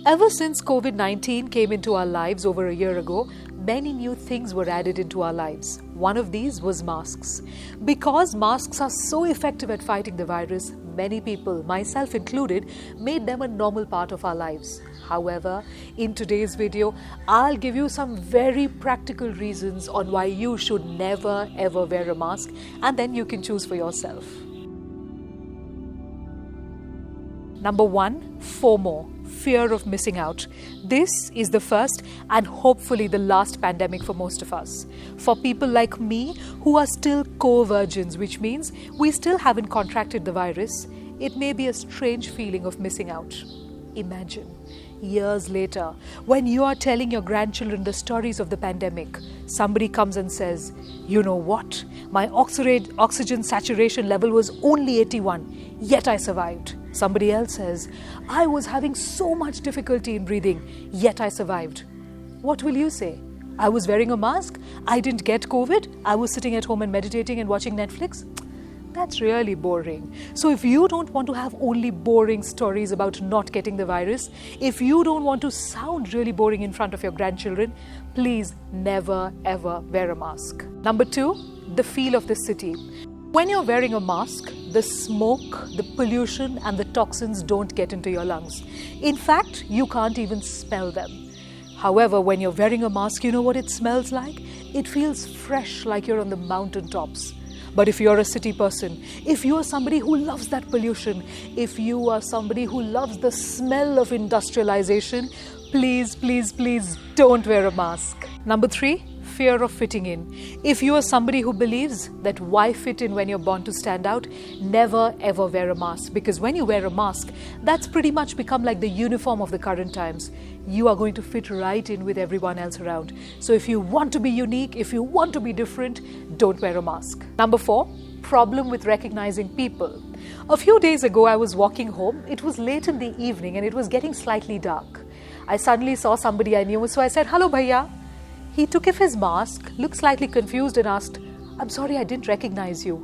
Ever since COVID-19 came into our lives over a year ago, many new things were added into our lives. One of these was masks. Because masks are so effective at fighting the virus, many people, myself included, made them a normal part of our lives. However, in today's video, I'll give you some very practical reasons on why you should never ever wear a mask, and then you can choose for yourself. Number 1, FOMO. Fear of missing out. This is the first and hopefully the last pandemic for most of us. For people like me who are still co-virgins, which means we still haven't contracted the virus, it may be a strange feeling of missing out. Imagine, years later, when you are telling your grandchildren the stories of the pandemic, somebody comes and says, "You know what? My oxygen saturation level was only 81, yet I survived." Somebody else says, "I was having so much difficulty in breathing, yet I survived." What will you say? "I was wearing a mask, I didn't get COVID, I was sitting at home and meditating and watching Netflix." That's really boring. So if you don't want to have only boring stories about not getting the virus, if you don't want to sound really boring in front of your grandchildren, please never ever wear a mask. Number 2, the feel of the city. When you're wearing a mask, the smoke, the pollution and the toxins don't get into your lungs. In fact, you can't even smell them. However, when you're wearing a mask, you know what it smells like? It feels fresh, like you're on the mountaintops. But if you're a city person, if you are somebody who loves that pollution, if you are somebody who loves the smell of industrialization, please, please, please don't wear a mask. Number 3, fear of fitting in. If you are somebody who believes that why fit in when you're born to stand out, never ever wear a mask. Because when you wear a mask, that's pretty much become like the uniform of the current times. You are going to fit right in with everyone else around. So if you want to be unique, if you want to be different, don't wear a mask. Number 4, problem with recognizing people. A few days ago, I was walking home. It was late in the evening and it was getting slightly dark. I suddenly saw somebody I knew, so I said, "Hello, bhaiya." He took off his mask, looked slightly confused and asked, "I'm sorry, I didn't recognize you."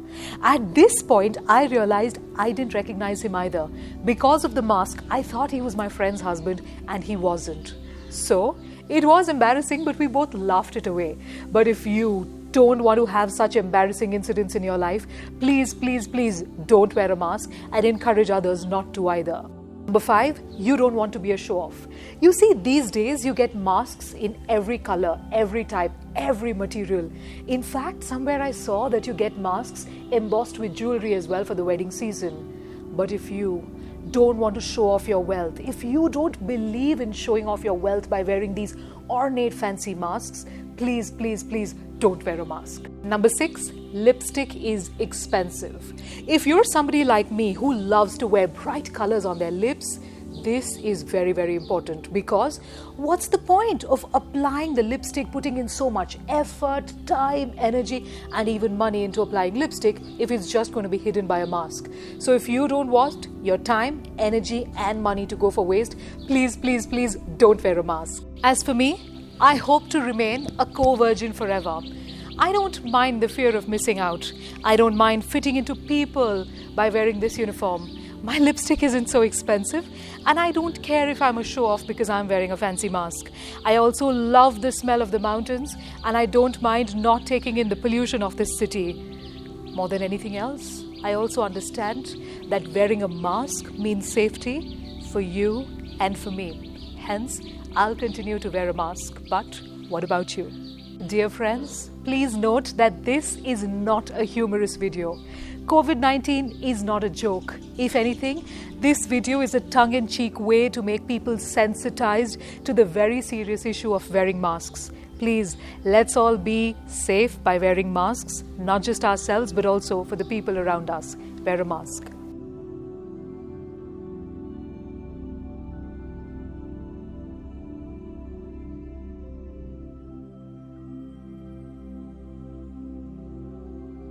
At this point, I realized I didn't recognize him either. Because of the mask, I thought he was my friend's husband and he wasn't. So, it was embarrassing, but we both laughed it away. But if you don't want to have such embarrassing incidents in your life, please, please, please don't wear a mask and encourage others not to either. Number 5, you don't want to be a show-off. You see, these days you get masks in every color, every type, every material. In fact, somewhere I saw that you get masks embossed with jewelry as well for the wedding season. But if you don't want to show off your wealth, if you don't believe in showing off your wealth by wearing these ornate fancy masks, please, please, please don't wear a mask. Number 6, lipstick is expensive. If you're somebody like me who loves to wear bright colors on their lips, this is very, very important, because what's the point of applying the lipstick, putting in so much effort, time, energy, and even money into applying lipstick if it's just going to be hidden by a mask? So if you don't want your time, energy, and money to go for waste, please, please, please don't wear a mask. As for me, I hope to remain a co-virgin forever. I don't mind the fear of missing out. I don't mind fitting into people by wearing this uniform. My lipstick isn't so expensive, and I don't care if I'm a show-off because I'm wearing a fancy mask. I also love the smell of the mountains, and I don't mind not taking in the pollution of this city. More than anything else, I also understand that wearing a mask means safety for you and for me. Hence, I'll continue to wear a mask. But what about you? Dear friends, please note that this is not a humorous video. COVID-19 is not a joke. If anything, this video is a tongue-in-cheek way to make people sensitized to the very serious issue of wearing masks. Please, let's all be safe by wearing masks, not just ourselves, but also for the people around us. Wear a mask.